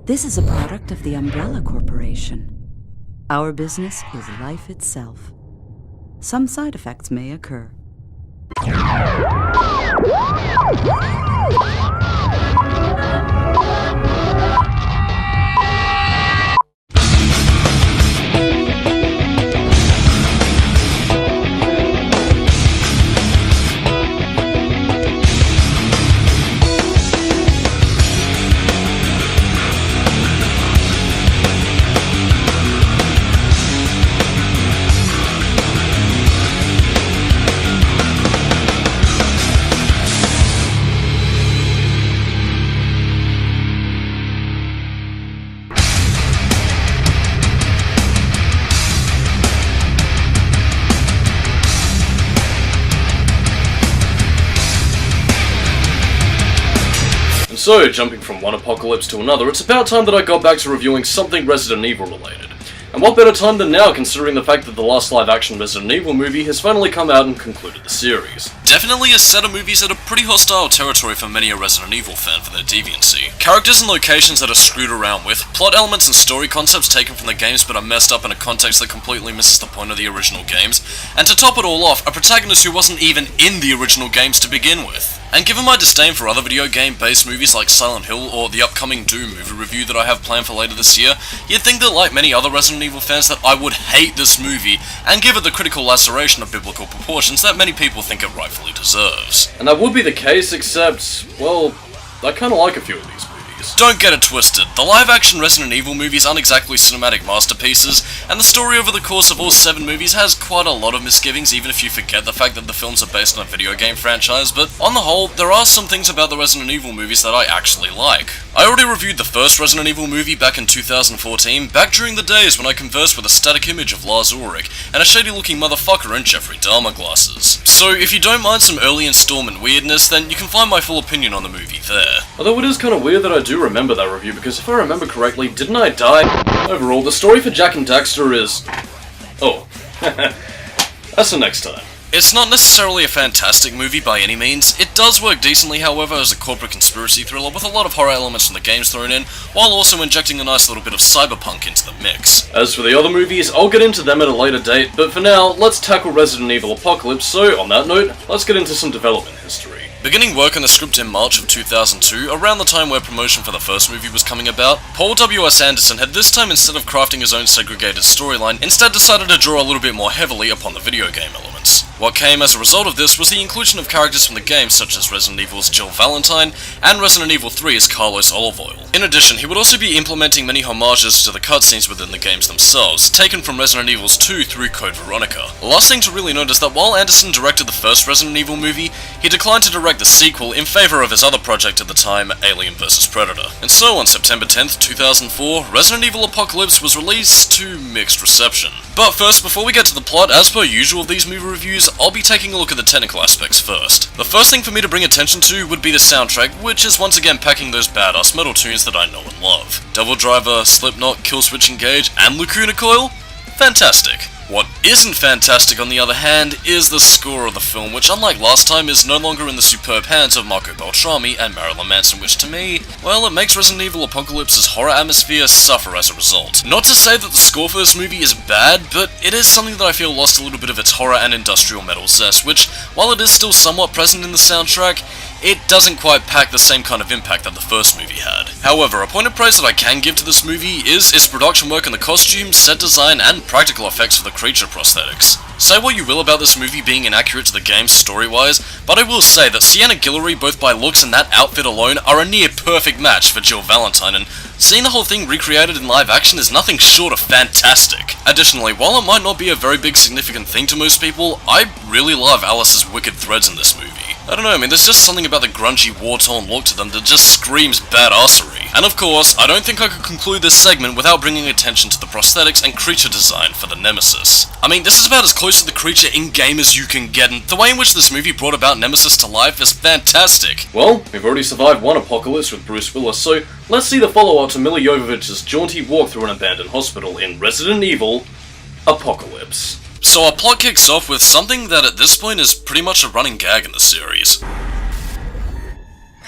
This is a product of the Umbrella Corporation. Our business is life itself. Some side effects may occur. So, jumping from one apocalypse to another, it's about time that I got back to reviewing something Resident Evil related. And what better time than now, considering the fact that the last live-action Resident Evil movie has finally come out and concluded the series. Definitely a set of movies that are pretty hostile territory for many a Resident Evil fan for their deviancy. Characters and locations that are screwed around with, plot elements and story concepts taken from the games but are messed up in a context that completely misses the point of the original games, and to top it all off, a protagonist who wasn't even in the original games to begin with. And given my disdain for other video game-based movies like Silent Hill or the upcoming Doom movie review that I have planned for later this year, you'd think that like many other Resident Evil fans that I would hate this movie and give it the critical laceration of biblical proportions that many people think it rightfully deserves. And that would be the case, except, well, I kinda like a few of these movies. Don't get it twisted, the live-action Resident Evil movies aren't exactly cinematic masterpieces, and the story over the course of all 7 movies has quite a lot of misgivings even if you forget the fact that the films are based on a video game franchise, but on the whole, there are some things about the Resident Evil movies that I actually like. I already reviewed the first Resident Evil movie back in 2014, back during the days when I conversed with a static image of Lars Ulrich and a shady-looking motherfucker in Jeffrey Dahmer glasses. So if you don't mind some early installment weirdness, then you can find my full opinion on the movie there. Although it is kinda weird that I do remember that review, because if I remember correctly, didn't I die? Overall, the story for Jack and Daxter is... oh. That's the next time. It's not necessarily a fantastic movie by any means. It does work decently, however, as a corporate conspiracy thriller with a lot of horror elements from the games thrown in, while also injecting a nice little bit of cyberpunk into the mix. As for the other movies, I'll get into them at a later date, but for now, let's tackle Resident Evil Apocalypse, so on that note, let's get into some development history. Beginning work on the script in March of 2002, around the time where promotion for the first movie was coming about, Paul W.S. Anderson had this time, instead of crafting his own segregated storyline, instead decided to draw a little bit more heavily upon the video game elements. What came as a result of this was the inclusion of characters from the games such as Resident Evil's Jill Valentine and Resident Evil 3's Carlos Olive Oil. In addition, he would also be implementing many homages to the cutscenes within the games themselves, taken from Resident Evil's 2 through Code Veronica. The last thing to really note is that while Anderson directed the first Resident Evil movie, he declined to direct the sequel in favour of his other project at the time, Alien vs Predator. And so on September 10th, 2004, Resident Evil Apocalypse was released to mixed reception. But first, before we get to the plot, as per usual of these movie reviews, I'll be taking a look at the technical aspects first. The first thing for me to bring attention to would be the soundtrack, which is once again packing those badass metal tunes that I know and love. Devil Driver, Slipknot, Killswitch Engage, and Lacuna Coil? Fantastic. What isn't fantastic, on the other hand, is the score of the film, which unlike last time is no longer in the superb hands of Marco Beltrami and Marilyn Manson, which to me, well, it makes Resident Evil Apocalypse's horror atmosphere suffer as a result. Not to say that the score for this movie is bad, but it is something that I feel lost a little bit of its horror and industrial metal zest, which, while it is still somewhat present in the soundtrack, it doesn't quite pack the same kind of impact that the first movie had. However, a point of praise that I can give to this movie is its production work in the costumes, set design, and practical effects for the creature prosthetics. Say what you will about this movie being inaccurate to the game story-wise, but I will say that Sienna Guillory, both by looks and that outfit alone, are a near perfect match for Jill Valentine, and seeing the whole thing recreated in live action is nothing short of fantastic. Additionally, while it might not be a very big significant thing to most people, I really love Alice's wicked threads in this movie. I don't know, I mean, there's just something about the grungy, war-torn look to them that just screams badassery. And of course, I don't think I could conclude this segment without bringing attention to the prosthetics and creature design for the Nemesis. I mean, this is about as close to the creature in-game as you can get, and the way in which this movie brought about Nemesis to life is fantastic. Well, we've already survived one apocalypse with Bruce Willis, so let's see the follow-up to Milla Jovovich's jaunty walk through an abandoned hospital in Resident Evil Apocalypse. So our plot kicks off with something that at this point is pretty much a running gag in the series.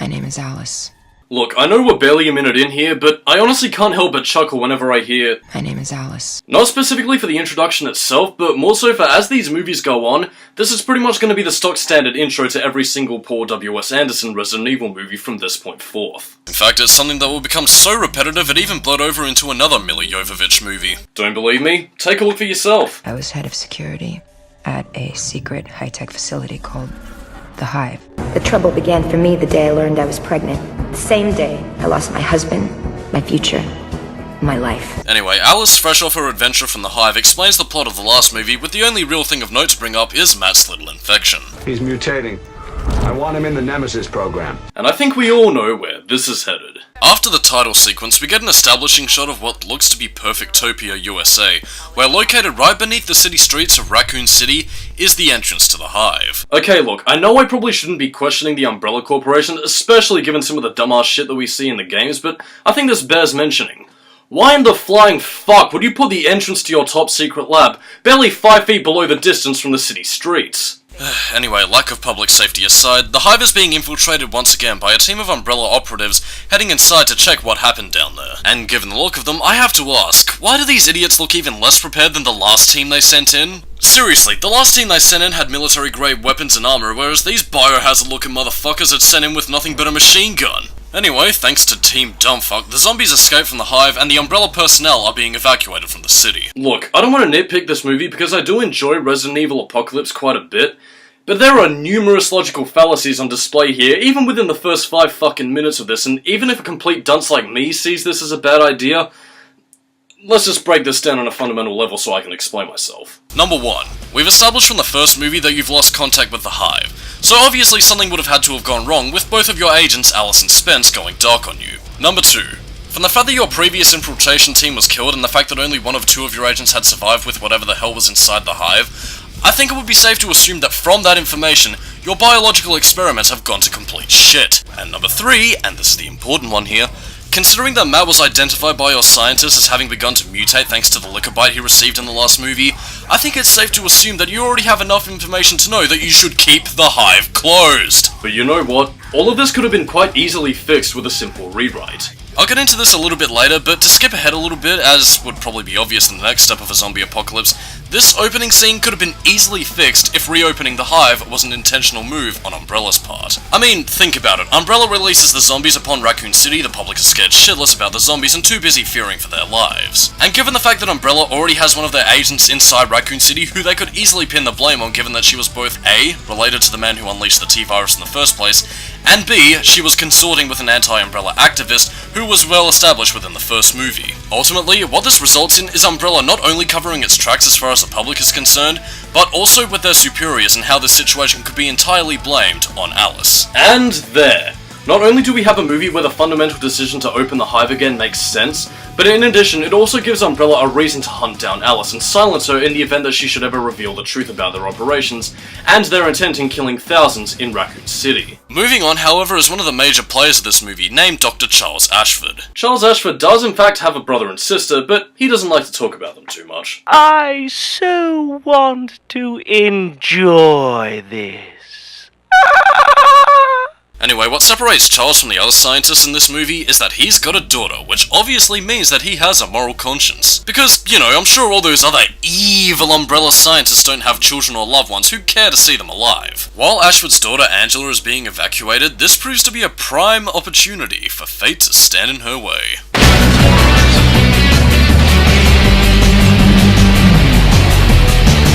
My name is Alice. Look, I know we're barely a minute in here, but I honestly can't help but chuckle whenever I hear... My name is Alice. Not specifically for the introduction itself, but more so for as these movies go on, this is pretty much going to be the stock standard intro to every single Paul W.S. Anderson Resident Evil movie from this point forth. In fact, it's something that will become so repetitive it even bled over into another Milla Jovovich movie. Don't believe me? Take a look for yourself. I was head of security at a secret high-tech facility called The Hive. The trouble began for me the day I learned I was pregnant. The same day, I lost my husband, my future, my life. Anyway, Alice, fresh off her adventure from the Hive, explains the plot of the last movie with the only real thing of note to bring up is Matt's little infection. He's mutating. I want him in the Nemesis program. And I think we all know where this is headed. After the title sequence, we get an establishing shot of what looks to be Perfectopia, USA, where located right beneath the city streets of Raccoon City is the entrance to the Hive. Okay, look, I know I probably shouldn't be questioning the Umbrella Corporation, especially given some of the dumbass shit that we see in the games, but I think this bears mentioning. Why in the flying fuck would you put the entrance to your top secret lab barely 5 feet below the distance from the city streets? Anyway, lack of public safety aside, the Hive is being infiltrated once again by a team of Umbrella operatives heading inside to check what happened down there. And given the look of them, I have to ask, why do these idiots look even less prepared than the last team they sent in? Seriously, the last team they sent in had military-grade weapons and armor, whereas these biohazard-looking motherfuckers had sent in with nothing but a machine gun. Anyway, thanks to Team Dumbfuck, the zombies escape from the Hive and the Umbrella personnel are being evacuated from the city. Look, I don't want to nitpick this movie because I do enjoy Resident Evil Apocalypse quite a bit, but there are numerous logical fallacies on display here, even within the first 5 fucking minutes of this, and even if a complete dunce like me sees this as a bad idea, let's just break this down on a fundamental level so I can explain myself. Number 1. We've established from the first movie that you've lost contact with the Hive, so obviously something would have had to have gone wrong with both of your agents, Alice and Spence, going dark on you. Number 2. From the fact that your previous infiltration team was killed and the fact that only one of 2 of your agents had survived with whatever the hell was inside the Hive, I think it would be safe to assume that from that information, your biological experiments have gone to complete shit. And number 3, and this is the important one here, considering that Matt was identified by your scientists as having begun to mutate thanks to the liquor bite he received in the last movie, I think it's safe to assume that you already have enough information to know that you should keep the Hive closed. But you know what? All of this could have been quite easily fixed with a simple rewrite. I'll get into this a little bit later, but to skip ahead a little bit, as would probably be obvious in the next step of a zombie apocalypse, this opening scene could have been easily fixed if reopening the Hive was an intentional move on Umbrella's part. I mean, think about it. Umbrella releases the zombies upon Raccoon City, the public is scared shitless about the zombies and too busy fearing for their lives. And given the fact that Umbrella already has one of their agents inside Raccoon City who they could easily pin the blame on given that she was both A, related to the man who unleashed the T-virus in the first place, and B, she was consorting with an anti-Umbrella activist who was well established within the first movie. Ultimately, what this results in is Umbrella not only covering its tracks as far as the public is concerned, but also with their superiors and how this situation could be entirely blamed on Alice. And there. Not only do we have a movie where the fundamental decision to open the Hive again makes sense, but in addition, it also gives Umbrella a reason to hunt down Alice and silence her in the event that she should ever reveal the truth about their operations, and their intent in killing thousands in Raccoon City. Moving on, however, is one of the major players of this movie, named Dr. Charles Ashford. Charles Ashford does in fact have a brother and sister, but he doesn't like to talk about them too much. I so want to enjoy this. Anyway, what separates Charles from the other scientists in this movie is that he's got a daughter, which obviously means that he has a moral conscience. Because, you know, I'm sure all those other evil Umbrella scientists don't have children or loved ones who care to see them alive. While Ashford's daughter Angela is being evacuated, this proves to be a prime opportunity for fate to stand in her way.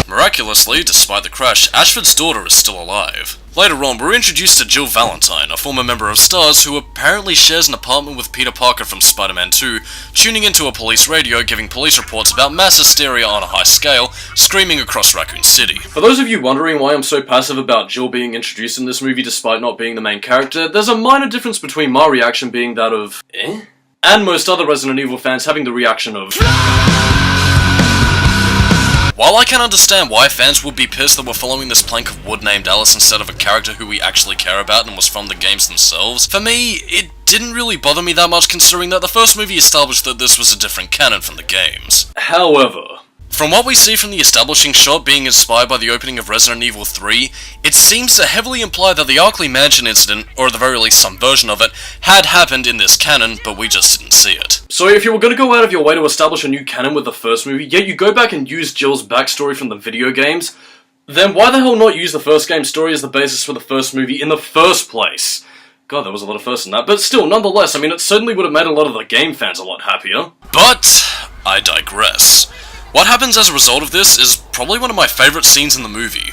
Miraculously, despite the crash, Ashford's daughter is still alive. Later on, we're introduced to Jill Valentine, a former member of STARS who apparently shares an apartment with Peter Parker from Spider-Man 2, tuning into a police radio giving police reports about mass hysteria on a high scale, screaming across Raccoon City. For those of you wondering why I'm so passive about Jill being introduced in this movie despite not being the main character, there's a minor difference between my reaction being that of, eh? And most other Resident Evil fans having the reaction of, While I can understand why fans would be pissed that we're following this plank of wood named Alice instead of a character who we actually care about and was from the games themselves, for me, it didn't really bother me that much considering that the first movie established that this was a different canon from the games. However, From what we see from the establishing shot being inspired by the opening of Resident Evil 3, it seems to heavily imply that the Arkley Mansion incident, or at the very least some version of it, had happened in this canon, but we just didn't see it. So if you were going to go out of your way to establish a new canon with the first movie, yet you go back and use Jill's backstory from the video games, then why the hell not use the first game's story as the basis for the first movie in the first place? God, there was a lot of firsts in that, but still, nonetheless, I mean, it certainly would have made a lot of the game fans a lot happier. But I digress. What happens as a result of this is probably one of my favourite scenes in the movie.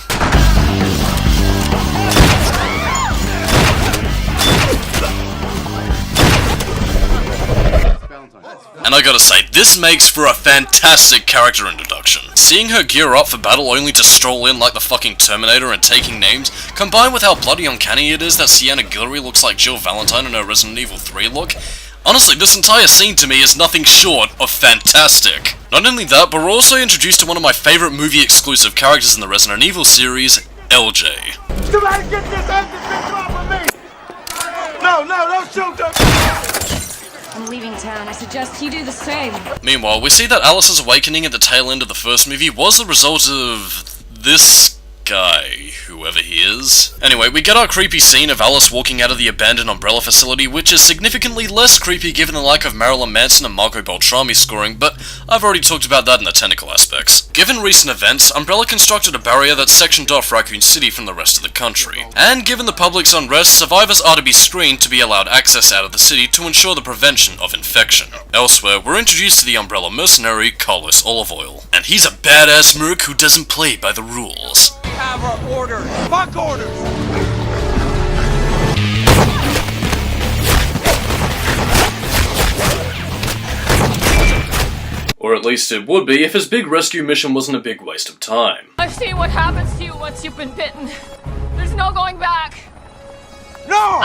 And I gotta say, this makes for a fantastic character introduction. Seeing her gear up for battle only to stroll in like the fucking Terminator and taking names, combined with how bloody uncanny it is that Sienna Guillory looks like Jill Valentine in her Resident Evil 3 look, honestly, this entire scene to me is nothing short of fantastic. Not only that, but we're also introduced to one of my favourite movie-exclusive characters in the Resident Evil series, LJ. Somebody get this picture off of me! No, don't shoot them! I'm leaving town. I suggest you do the same. Meanwhile, we see that Alice's awakening at the tail end of the first movie was the result of this guy, whoever he is. Anyway, we get our creepy scene of Alice walking out of the abandoned Umbrella facility, which is significantly less creepy given the lack of Marilyn Manson and Marco Beltrami scoring, but I've already talked about that in the technical aspects. Given recent events, Umbrella constructed a barrier that sectioned off Raccoon City from the rest of the country. And given the public's unrest, survivors are to be screened to be allowed access out of the city to ensure the prevention of infection. Elsewhere, we're introduced to the Umbrella mercenary, Carlos Olive Oil. And he's a badass merc who doesn't play by the rules. Have our orders! Fuck orders! Or at least it would be if his big rescue mission wasn't a big waste of time. I've seen what happens to you once you've been bitten. There's no going back. No!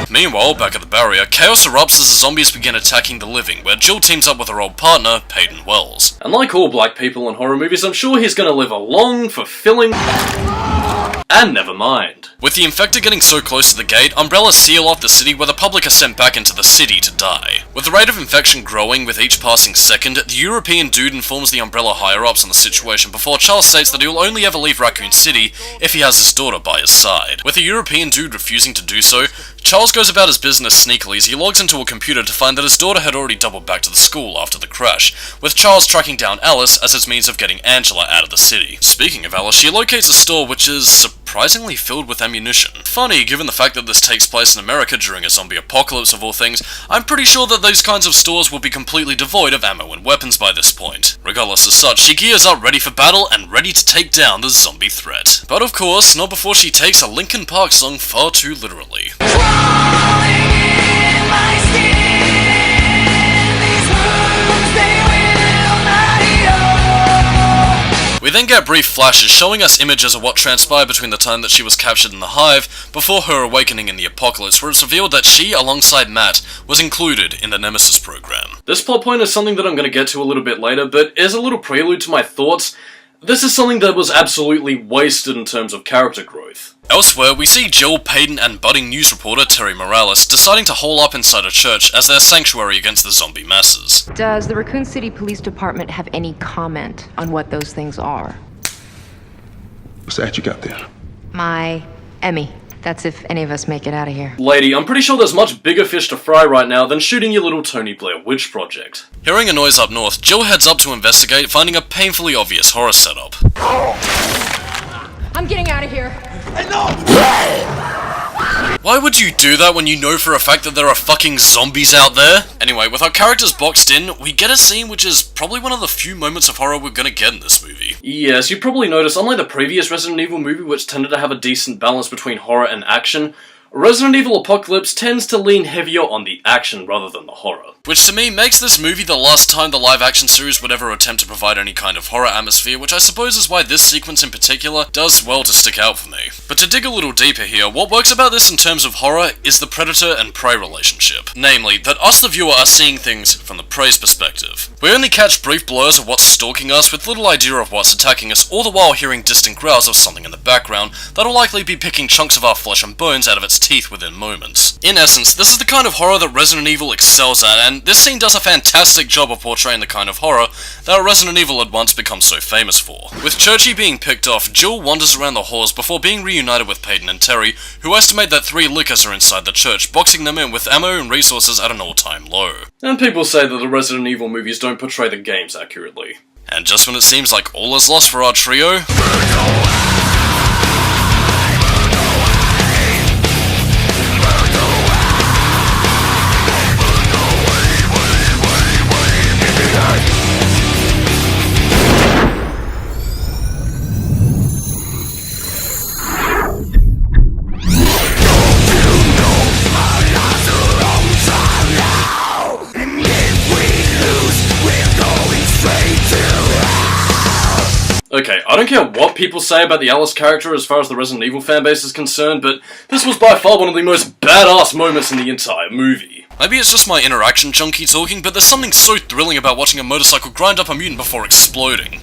Meanwhile, back at the barrier, chaos erupts as the zombies begin attacking the living, where Jill teams up with her old partner, Peyton Wells. And like all black people in horror movies, I'm sure he's gonna live a long, fulfilling... and never mind. With the infected getting so close to the gate, Umbrella seal off the city where the public are sent back into the city to die. With the rate of infection growing with each passing second, the European dude informs the Umbrella higher-ups on the situation before Charles states that he will only ever leave Raccoon City if he has his daughter by his side. With the European dude refusing to do so, Charles goes about his business sneakily as he logs into a computer to find that his daughter had already doubled back to the school after the crash, with Charles tracking down Alice as his means of getting Angela out of the city. Speaking of Alice, she locates a store which is surprisingly filled with ammunition. Funny, given the fact that this takes place in America during a zombie apocalypse of all things, I'm pretty sure that those kinds of stores will be completely devoid of ammo and weapons by this point. Regardless as such, she gears up ready for battle and ready to take down the zombie threat. But of course, not before she takes a Linkin Park song far too literally. We then get brief flashes showing us images of what transpired between the time that she was captured in the Hive before her awakening in the Apocalypse, where it's revealed that she, alongside Matt, was included in the Nemesis program. This plot point is something that I'm going to get to a little bit later, but as a little prelude to my thoughts, this is something that was absolutely wasted in terms of character growth. Elsewhere, we see Jill, Peyton, and budding news reporter Terry Morales deciding to hole up inside a church as their sanctuary against the zombie masses. Does the Raccoon City Police Department have any comment on what those things are? What's that you got there? My Emmy. That's if any of us make it out of here. Lady, I'm pretty sure there's much bigger fish to fry right now than shooting your little Tony Blair witch project. Hearing a noise up north, Jill heads up to investigate, finding a painfully obvious horror setup. I'm getting out of here. Why would you do that when you know for a fact that there are fucking zombies out there? Anyway, with our characters boxed in, we get a scene which is probably one of the few moments of horror we're gonna get in this movie. Yes, you probably noticed, unlike the previous Resident Evil movie which tended to have a decent balance between horror and action, Resident Evil Apocalypse tends to lean heavier on the action rather than the horror. Which to me makes this movie the last time the live-action series would ever attempt to provide any kind of horror atmosphere, which I suppose is why this sequence in particular does well to stick out for me. But to dig a little deeper here, what works about this in terms of horror is the predator and prey relationship. Namely, that us the viewer are seeing things from the prey's perspective. We only catch brief blurs of what's stalking us with little idea of what's attacking us, all the while hearing distant growls of something in the background that'll likely be picking chunks of our flesh and bones out of its teeth within moments. In essence, this is the kind of horror that Resident Evil excels at, and this scene does a fantastic job of portraying the kind of horror that Resident Evil had once become so famous for. With Churchy being picked off, Jill wanders around the halls before being reunited with Peyton and Terry, who estimate that 3 lickers are inside the church, boxing them in with ammo and resources at an all-time low. And people say that the Resident Evil movies don't portray the games accurately. And just when it seems like all is lost for our trio, Okay, I don't care what people say about the Alice character as far as the Resident Evil fanbase is concerned, but this was by far one of the most badass moments in the entire movie. maybe it's just my interaction junkie talking, but there's something so thrilling about watching a motorcycle grind up a mutant before exploding.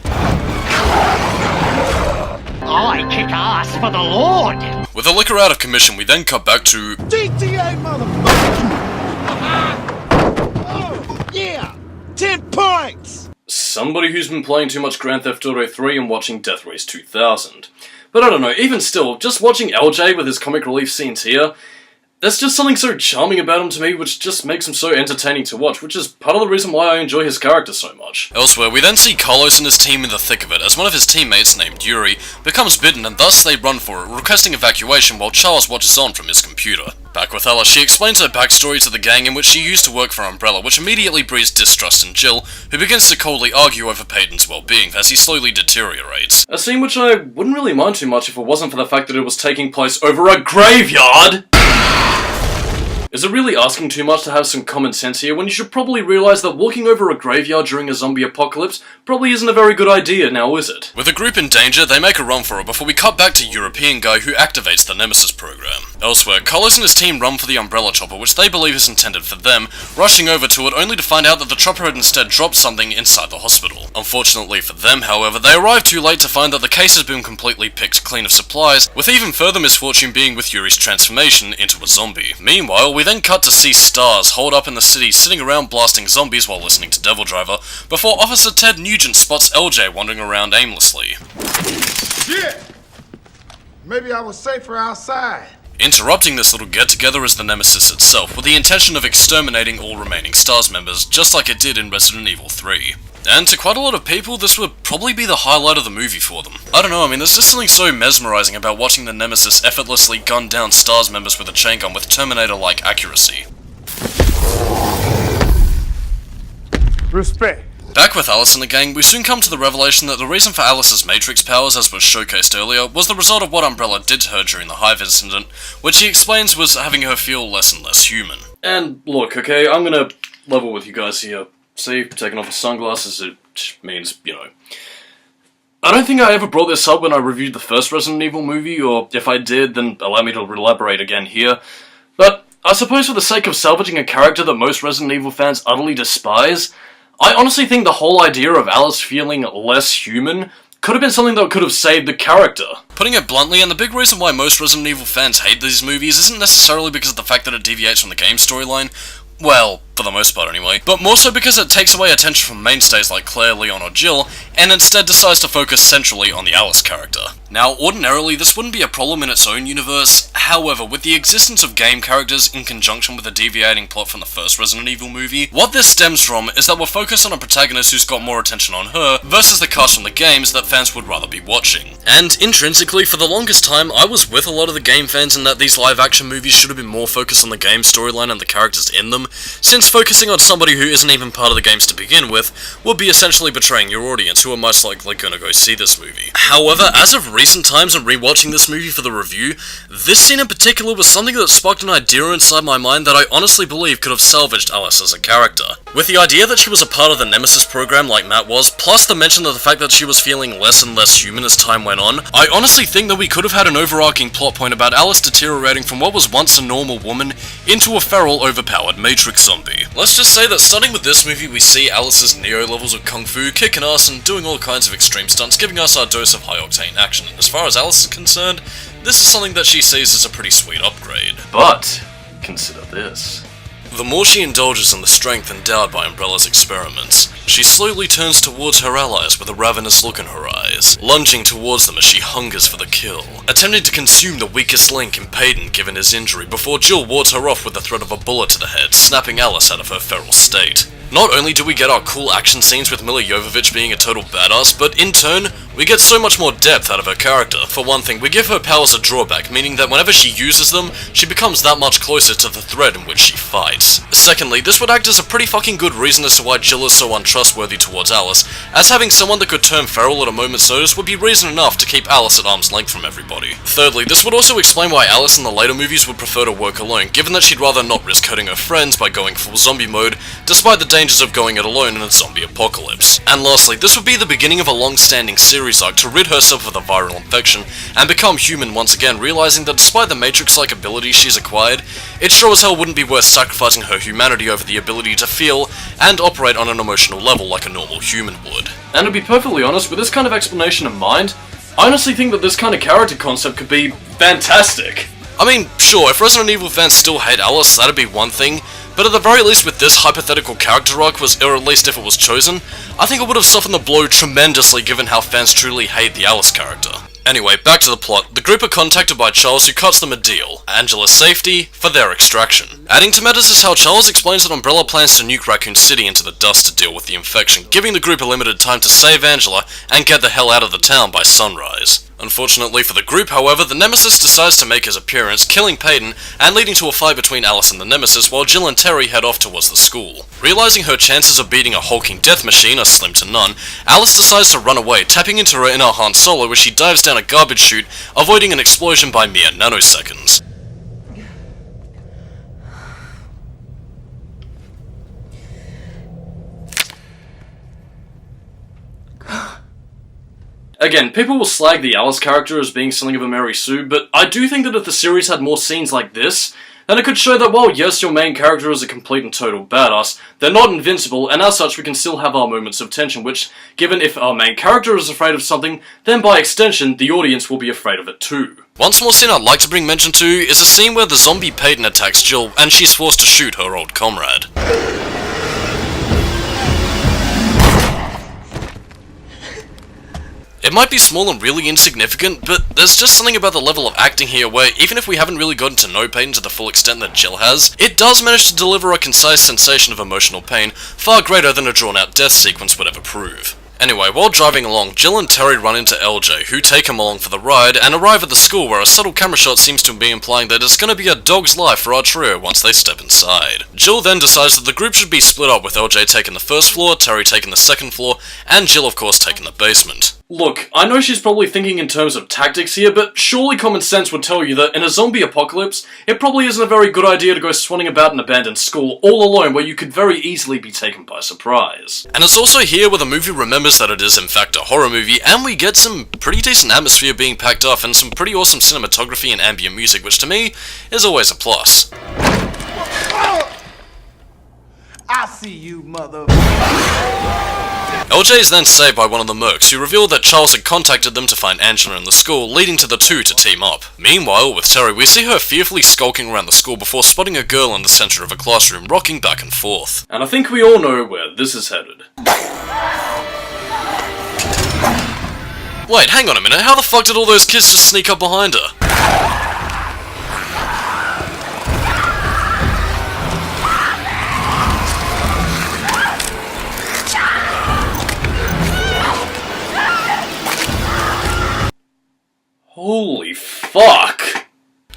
I kick ass for the Lord! With the liquor out of commission, we then cut back to GTA, motherfucker! Oh, yeah! 10 points! Somebody who's been playing too much Grand Theft Auto 3 and watching Death Race 2000. But I don't know, even still, just watching LJ with his comic relief scenes here, there's just something so charming about him to me which just makes him so entertaining to watch, which is part of the reason why I enjoy his character so much. Elsewhere, we then see Carlos and his team in the thick of it as one of his teammates named Yuri becomes bitten and thus they run for it, requesting evacuation while Charles watches on from his computer. Back with Ella, she explains her backstory to the gang in which she used to work for Umbrella, which immediately breeds distrust in Jill, who begins to coldly argue over Peyton's well-being as he slowly deteriorates. A scene which I wouldn't really mind too much if it wasn't for the fact that it was taking place over a graveyard! Is it really asking too much to have some common sense here when you should probably realise that walking over a graveyard during a zombie apocalypse probably isn't a very good idea now, is it? With the group in danger, they make a run for it before we cut back to European guy who activates the Nemesis program. Elsewhere, Carlos and his team run for the Umbrella chopper, which they believe is intended for them, rushing over to it only to find out that the chopper had instead dropped something inside the hospital. Unfortunately for them, however, they arrive too late to find that the case has been completely picked clean of supplies, with even further misfortune being with Yuri's transformation into a zombie. Meanwhile, we then cut to see stars holed up in the city sitting around blasting zombies while listening to Devil Driver, before Officer Ted Nugent spots LJ wandering around aimlessly. Shit! Maybe I was safer outside. Interrupting this little get-together is the Nemesis itself, with the intention of exterminating all remaining STARS members, just like it did in Resident Evil 3. And to quite a lot of people, this would probably be the highlight of the movie for them. I don't know, I mean, there's just something so mesmerizing about watching the Nemesis effortlessly gun down STARS members with a chain gun with Terminator-like accuracy. Respect. Back with Alice and the gang, we soon come to the revelation that the reason for Alice's Matrix powers, as was showcased earlier, was the result of what Umbrella did to her during the Hive incident, which he explains was having her feel less and less human. And look, okay, I'm gonna level with you guys here. See, taking off his sunglasses, it means, you know. I don't think I ever brought this up when I reviewed the first Resident Evil movie, or if I did, then allow me to elaborate again here. But I suppose for the sake of salvaging a character that most Resident Evil fans utterly despise, I honestly think the whole idea of Alice feeling less human could have been something that could have saved the character. Putting it bluntly, and the big reason why most Resident Evil fans hate these movies isn't necessarily because of the fact that it deviates from the game storyline, well, for the most part anyway, but more so because it takes away attention from mainstays like Claire, Leon, or Jill, and instead decides to focus centrally on the Alice character. Now, ordinarily, this wouldn't be a problem in its own universe, however, with the existence of game characters in conjunction with a deviating plot from the first Resident Evil movie, what this stems from is that we're focused on a protagonist who's got more attention on her, versus the cast from the games that fans would rather be watching. And intrinsically, for the longest time, I was with a lot of the game fans in that these live-action movies should have been more focused on the game storyline and the characters in them, since focusing on somebody who isn't even part of the games to begin with would be essentially betraying your audience, who are most likely gonna go see this movie. However, as of recent times and rewatching this movie for the review, this scene in particular was something that sparked an idea inside my mind that I honestly believe could have salvaged Alice as a character. With the idea that she was a part of the Nemesis program like Matt was, plus the mention of the fact that she was feeling less and less human as time went on, I honestly think that we could have had an overarching plot point about Alice deteriorating from what was once a normal woman into a feral, overpowered Matrix zombie. Let's just say that starting with this movie, we see Alice's Neo levels of kung fu, kicking ass and doing all kinds of extreme stunts, giving us our dose of high-octane action, and as far as Alice is concerned, this is something that she sees as a pretty sweet upgrade. But consider this. The more she indulges in the strength endowed by Umbrella's experiments, she slowly turns towards her allies with a ravenous look in her eyes, lunging towards them as she hungers for the kill, attempting to consume the weakest link in Peyton given his injury before Jill wards her off with the threat of a bullet to the head, snapping Alice out of her feral state. Not only do we get our cool action scenes with Milla Jovovich being a total badass, but in turn, we get so much more depth out of her character. For one thing, we give her powers a drawback, meaning that whenever she uses them, she becomes that much closer to the thread in which she fights. Secondly, this would act as a pretty fucking good reason as to why Jill is so untrustworthy towards Alice, as having someone that could turn feral at a moment's notice would be reason enough to keep Alice at arm's length from everybody. Thirdly, this would also explain why Alice in the later movies would prefer to work alone, given that she'd rather not risk hurting her friends by going full zombie mode, despite the dangers of going it alone in a zombie apocalypse. And lastly, this would be the beginning of a long-standing series arc to rid herself of the viral infection, and become human once again, realizing that despite the Matrix-like abilities she's acquired, it sure as hell wouldn't be worth sacrificing her humanity over the ability to feel and operate on an emotional level like a normal human would. And to be perfectly honest, with this kind of explanation in mind, I honestly think that this kind of character concept could be fantastic. I mean, sure, if Resident Evil fans still hate Alice, that'd be one thing, but at the very least with this hypothetical character arc, or at least if it was chosen, I think it would have softened the blow tremendously given how fans truly hate the Alice character. Anyway, back to the plot. The group are contacted by Charles, who cuts them a deal, Angela's safety for their extraction. Adding to matters is how Charles explains that Umbrella plans to nuke Raccoon City into the dust to deal with the infection, giving the group a limited time to save Angela and get the hell out of the town by sunrise. Unfortunately for the group, however, the Nemesis decides to make his appearance, killing Peyton, and leading to a fight between Alice and the Nemesis while Jill and Terry head off towards the school. Realizing her chances of beating a hulking death machine are slim to none, Alice decides to run away, tapping into her inner Han Solo as she dives down a garbage chute, avoiding an explosion by mere nanoseconds. Again, people will slag the Alice character as being something of a Mary Sue, but I do think that if the series had more scenes like this, then it could show that while yes, your main character is a complete and total badass, they're not invincible, and as such we can still have our moments of tension, which, given if our main character is afraid of something, then by extension, the audience will be afraid of it too. One small scene I'd like to bring mention to is a scene where the zombie Peyton attacks Jill, and she's forced to shoot her old comrade. It might be small and really insignificant, but there's just something about the level of acting here where, even if we haven't really gotten to know Peyton to the full extent that Jill has, it does manage to deliver a concise sensation of emotional pain far greater than a drawn-out death sequence would ever prove. Anyway, while driving along, Jill and Terry run into LJ, who take him along for the ride, and arrive at the school where a subtle camera shot seems to be implying that it's going to be a dog's life for our trio once they step inside. Jill then decides that the group should be split up, with LJ taking the first floor, Terry taking the second floor, and Jill of course taking the basement. Look, I know she's probably thinking in terms of tactics here, but surely common sense would tell you that in a zombie apocalypse, it probably isn't a very good idea to go swanning about an abandoned school all alone where you could very easily be taken by surprise. And it's also here where the movie remembers that it is in fact a horror movie, and we get some pretty decent atmosphere being packed off and some pretty awesome cinematography and ambient music, which to me is always a plus. I see you, mother. LJ is then saved by one of the mercs, who reveal that Charles had contacted them to find Angela in the school, leading to the two to team up. Meanwhile, with Terry, we see her fearfully skulking around the school before spotting a girl in the center of a classroom, rocking back and forth. And I think we all know where this is headed. Wait, hang on a minute, how the fuck did all those kids just sneak up behind her? Holy fuck!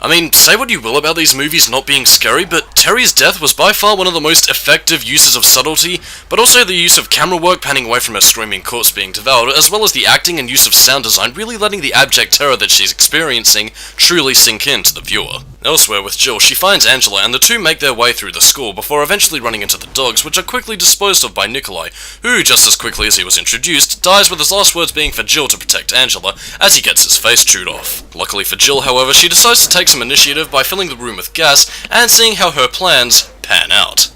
I mean, say what you will about these movies not being scary, but Terry's death was by far one of the most effective uses of subtlety, but also the use of camera work panning away from her screaming corpse being devoured, as well as the acting and use of sound design really letting the abject terror that she's experiencing truly sink in to the viewer. Elsewhere with Jill, she finds Angela and the two make their way through the school before eventually running into the dogs, which are quickly disposed of by Nikolai, who, just as quickly as he was introduced, dies with his last words being for Jill to protect Angela as he gets his face chewed off. Luckily for Jill, however, she decides to take some initiative by filling the room with gas and seeing how her plans pan out.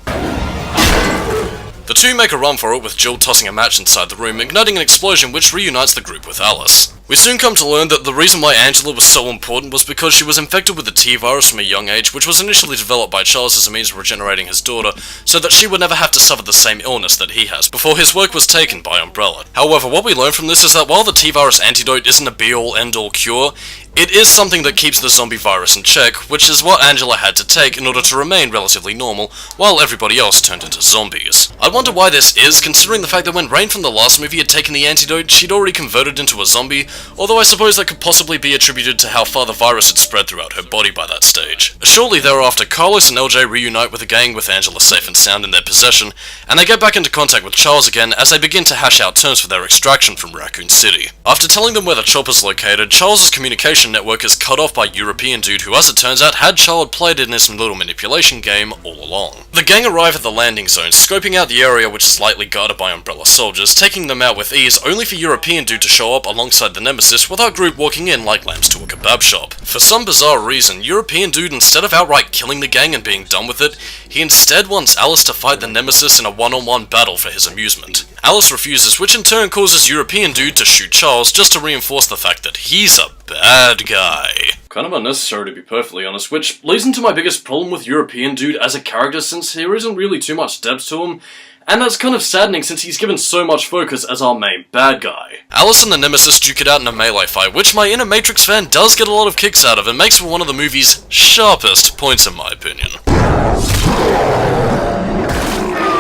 The two make a run for it, with Jill tossing a match inside the room, igniting an explosion which reunites the group with Alice. We soon come to learn that the reason why Angela was so important was because she was infected with the T-virus from a young age, which was initially developed by Charles as a means of regenerating his daughter, so that she would never have to suffer the same illness that he has, before his work was taken by Umbrella. However, what we learn from this is that while the T-virus antidote isn't a be-all, end-all cure, it is something that keeps the zombie virus in check, which is what Angela had to take in order to remain relatively normal, while everybody else turned into zombies. I wonder why this is, considering the fact that when Rain from the last movie had taken the antidote, she'd already converted into a zombie, although I suppose that could possibly be attributed to how far the virus had spread throughout her body by that stage. Shortly thereafter, Carlos and LJ reunite with the gang with Angela safe and sound in their possession, and they get back into contact with Charles again as they begin to hash out terms for their extraction from Raccoon City. After telling them where the chopper's located, Charles' communication network is cut off by European dude who, as it turns out, had Charlotte played in his little manipulation game all along. The gang arrive at the landing zone, scoping out the area which is lightly guarded by Umbrella soldiers, taking them out with ease, only for European dude to show up alongside the Nemesis with our group walking in like lambs to a kebab shop. For some bizarre reason, European dude, instead of outright killing the gang and being done with it, he instead wants Alice to fight the Nemesis in a one-on-one battle for his amusement. Alice refuses, which in turn causes European dude to shoot Charles just to reinforce the fact that he's a bad guy. Kind of unnecessary, to be perfectly honest, which leads into my biggest problem with European dude as a character, since there isn't really too much depth to him, and that's kind of saddening since he's given so much focus as our main bad guy. Alice and the Nemesis duke it out in a melee fight, which my inner Matrix fan does get a lot of kicks out of and makes for one of the movie's sharpest points in my opinion.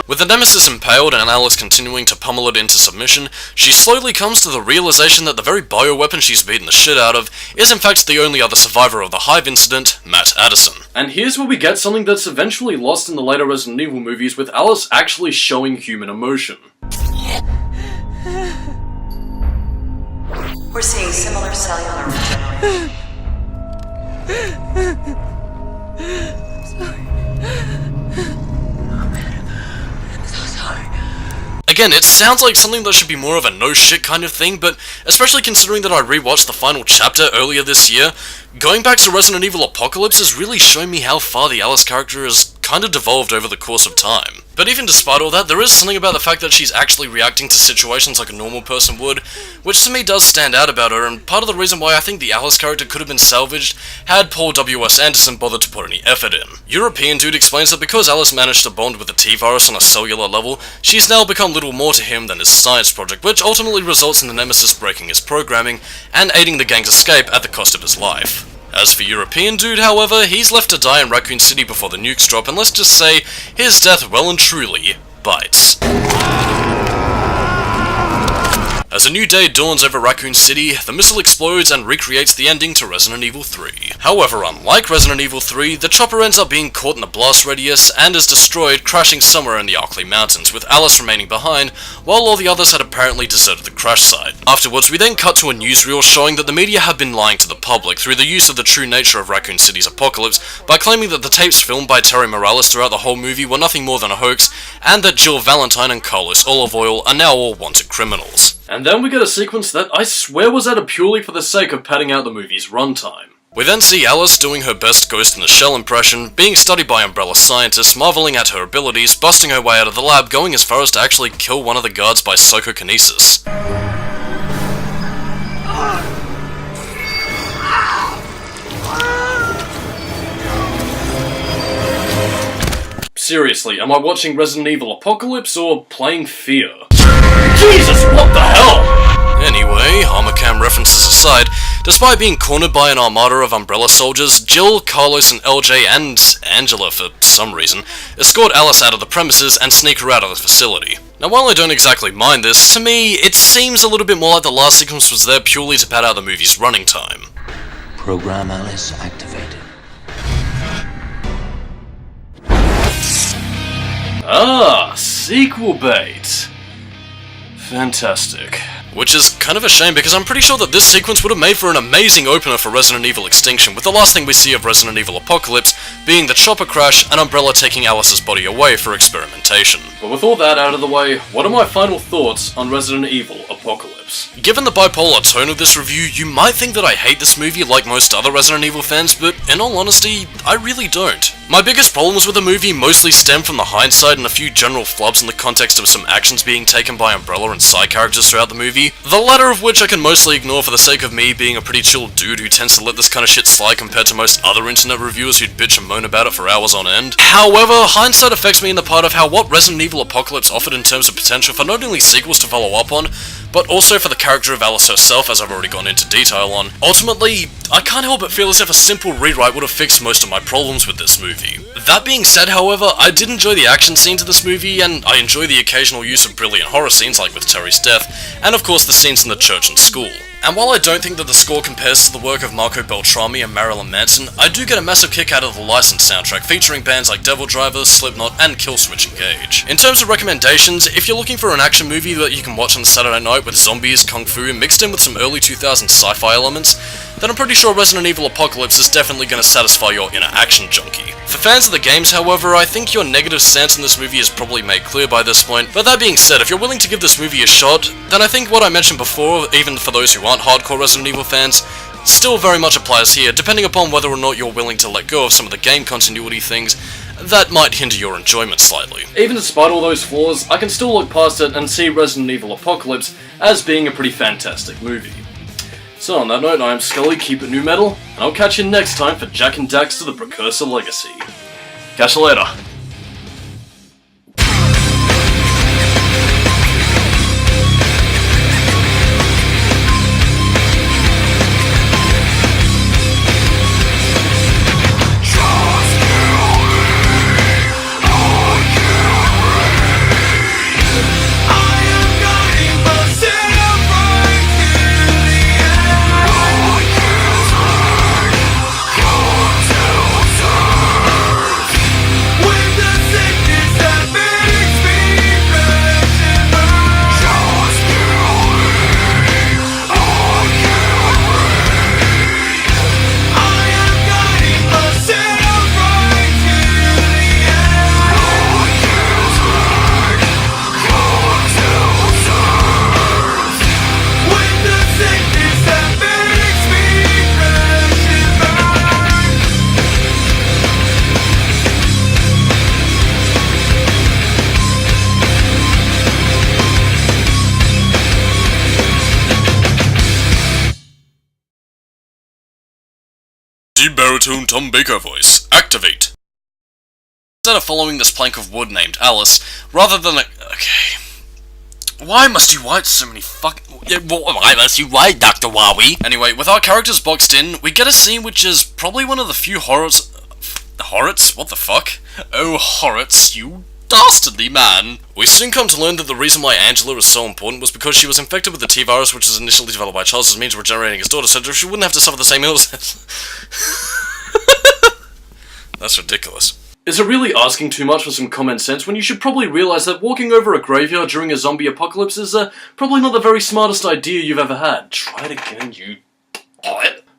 With the Nemesis impaled and Alice continuing to pummel it into submission, she slowly comes to the realization that the very bioweapon she's beaten the shit out of is in fact the only other survivor of the Hive incident, Matt Addison. And here's where we get something that's eventually lost in the later Resident Evil movies, with Alice actually showing human emotion. We're seeing similar cellular regeneration. Again, it sounds like something that should be more of a no shit kind of thing, but especially considering that I rewatched the final chapter earlier this year, going back to Resident Evil Apocalypse has really shown me how far the Alice character has kind of devolved over the course of time. But even despite all that, there is something about the fact that she's actually reacting to situations like a normal person would, which to me does stand out about her, and part of the reason why I think the Alice character could have been salvaged had Paul W.S. Anderson bothered to put any effort in. European dude explains that because Alice managed to bond with the T-virus on a cellular level, she's now become little more to him than his science project, which ultimately results in the Nemesis breaking his programming and aiding the gang's escape at the cost of his life. As for European dude, however, he's left to die in Raccoon City before the nukes drop, and let's just say, his death well and truly bites. As a new day dawns over Raccoon City, the missile explodes and recreates the ending to Resident Evil 3. However, unlike Resident Evil 3, the chopper ends up being caught in the blast radius and is destroyed, crashing somewhere in the Arklay Mountains, with Alice remaining behind, while all the others had apparently deserted the crash site. Afterwards, we then cut to a newsreel showing that the media have been lying to the public through the use of the true nature of Raccoon City's apocalypse by claiming that the tapes filmed by Terry Morales throughout the whole movie were nothing more than a hoax, and that Jill Valentine and Carlos Olive Oil are now all wanted criminals. And then we get a sequence that I swear was added purely for the sake of padding out the movie's runtime. We then see Alice doing her best Ghost in the Shell impression, being studied by Umbrella scientists, marveling at her abilities, busting her way out of the lab, going as far as to actually kill one of the guards by psychokinesis. Seriously, am I watching Resident Evil Apocalypse or playing Fear? Jesus, what the hell?! Anyway, Armorcam references aside, despite being cornered by an armada of Umbrella soldiers, Jill, Carlos and LJ and Angela, for some reason, escort Alice out of the premises and sneak her out of the facility. Now while I don't exactly mind this, to me it seems a little bit more like the last sequence was there purely to pad out the movie's running time. Program Alice activated. Ah, sequel bait. Fantastic. Which is kind of a shame because I'm pretty sure that this sequence would have made for an amazing opener for Resident Evil Extinction, with the last thing we see of Resident Evil Apocalypse being the chopper crash and Umbrella taking Alice's body away for experimentation. But with all that out of the way, what are my final thoughts on Resident Evil Apocalypse? Given the bipolar tone of this review, you might think that I hate this movie like most other Resident Evil fans, but in all honesty, I really don't. My biggest problems with the movie mostly stem from the hindsight and a few general flubs in the context of some actions being taken by Umbrella and side characters throughout the movie, the latter of which I can mostly ignore for the sake of me being a pretty chill dude who tends to let this kind of shit slide compared to most other internet reviewers who'd bitch and moan about it for hours on end. However, hindsight affects me in the part of how what Resident Evil Apocalypse offered in terms of potential for not only sequels to follow up on, but also for the character of Alice herself, as I've already gone into detail on. Ultimately, I can't help but feel as if a simple rewrite would have fixed most of my problems with this movie. That being said, however, I did enjoy the action scenes in this movie, and I enjoy the occasional use of brilliant horror scenes like with Terry's death, and of course the scenes in the church and school. And while I don't think that the score compares to the work of Marco Beltrami and Marilyn Manson, I do get a massive kick out of the licensed soundtrack featuring bands like Devil Driver, Slipknot, and Killswitch Engage. In terms of recommendations, if you're looking for an action movie that you can watch on Saturday night with zombies, kung fu, mixed in with some early 2000s sci-fi elements, then I'm pretty sure Resident Evil Apocalypse is definitely going to satisfy your inner action junkie. For fans of the games, however, I think your negative stance in this movie is probably made clear by this point, but that being said, if you're willing to give this movie a shot, then I think what I mentioned before, even for those who aren't hardcore Resident Evil fans, still very much applies here, depending upon whether or not you're willing to let go of some of the game continuity things that might hinder your enjoyment slightly. Even despite all those flaws, I can still look past it and see Resident Evil Apocalypse as being a pretty fantastic movie. So on that note, I am Skully, keep it new metal, and I'll catch you next time for Jak and Daxter the Precursor Legacy. Catch you later. Deep baritone Tom Baker voice, activate. Instead of following this plank of wood named Alice, rather than okay. Why must you write so many why must you write, Dr. Wowie? Anyway, with our characters boxed in, we get a scene which is probably one of the few horrors... Horrors? What the fuck? Oh, Horrors, you dastardly man! We soon come to learn that the reason why Angela is so important was because she was infected with the T-virus, which was initially developed by Charles as a means of regenerating his daughter, so she wouldn't have to suffer the same illness. That's ridiculous. Is it really asking too much for some common sense when you should probably realise that walking over a graveyard during a zombie apocalypse is probably not the very smartest idea you've ever had? Try it again, you...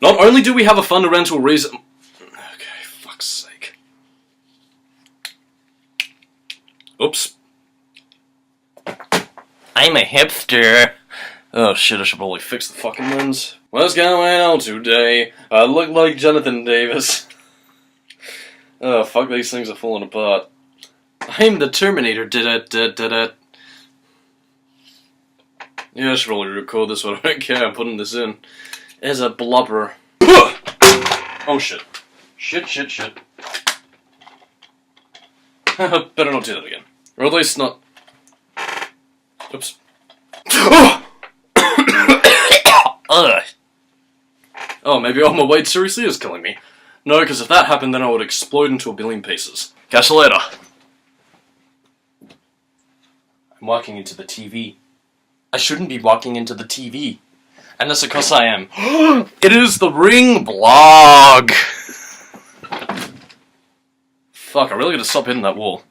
Not only do we have a fundamental reason... Okay, fuck's sake. Oops. I'm a hipster. Oh shit, I should probably fix the fucking lens. What's going on today? I look like Jonathan Davis. Oh, fuck, these things are falling apart. I'm the Terminator, did. Yeah, I should probably record this one, I don't care, I'm putting this in. As a blubber. Oh shit. Shit. Better not do that again. Or at least not... Oops. Oh, maybe all my weight seriously is killing me. No, because if that happened, then I would explode into a billion pieces. Catch you later. I'm walking into the TV. I shouldn't be walking into the TV. And that's because I am. It is the Ring Blog! Fuck, I really gotta stop hitting that wall.